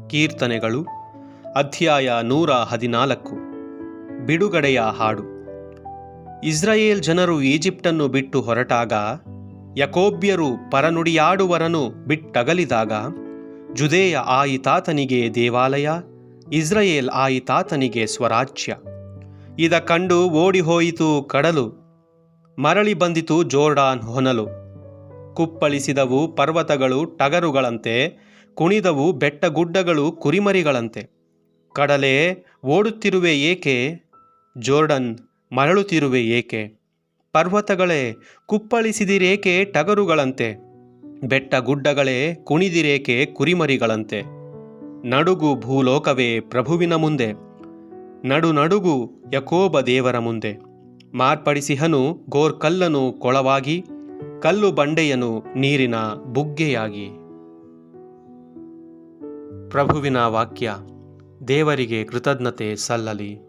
ಕೀರ್ತನೆಗಳು ಅಧ್ಯಾಯ 114. ಬಿಡುಗಡೆಯ ಹಾಡು. ಇಸ್ರಾಯೇಲ್ ಜನರು ಈಜಿಪ್ಟನ್ನು ಬಿಟ್ಟು ಹೊರಟಾಗ, ಯಾಕೋಬ್ಯರು ಪರನುಡಿಯಾಡುವರನು ಬಿಟ್ಟಗಲಿದಾಗ, ಜುದೇಯ ಆಯಿತಾತನಿಗೆ ದೇವಾಲಯ, ಇಸ್ರಾಯೇಲ್ ಆಯಿತಾತನಿಗೆ ಸ್ವರಾಜ್ಯ. ಇದ ಕಂಡು ಓಡಿಹೋಯಿತು ಕಡಲು, ಮರಳಿ ಬಂದಿತು ಜೋರ್ಡಾನ್ ಹೊನಲು. ಕುಪ್ಪಳಿಸಿದವು ಪರ್ವತಗಳು ಟಗರುಗಳಂತೆ, ಕುಣಿದವು ಬೆಟ್ಟಗುಡ್ಡಗಳು ಕುರಿಮರಿಗಳಂತೆ. ಕಡಲೆ ಓಡುತ್ತಿರುವೆ ಏಕೆ? ಜೋರ್ಡನ್ ಮರಳುತ್ತಿರುವೆ ಏಕೆ? ಪರ್ವತಗಳೇ ಕುಪ್ಪಳಿಸಿದಿರೇಕೆ ಟಗರುಗಳಂತೆ? ಬೆಟ್ಟಗುಡ್ಡಗಳೇ ಕುಣಿದಿರೇಕೆ ಕುರಿಮರಿಗಳಂತೆ? ನಡುಗು ಭೂಲೋಕವೇ ಪ್ರಭುವಿನ ಮುಂದೆ, ನಡುನಡುಗು ಯಾಕೋಬ ದೇವರ ಮುಂದೆ. ಮಾರ್ಪಡಿಸಿಹನು ಗೋರ್ಕಲ್ಲನು ಕೊಳವಾಗಿ, ಕಲ್ಲು ಬಂಡೆಯನು ನೀರಿನ ಬುಗ್ಗೆಯಾಗಿ. ಪ್ರಭುವಿನ ವಾಕ್ಯ. ದೇವರಿಗೆ ಕೃತಜ್ಞತೆ ಸಲ್ಲಲಿ.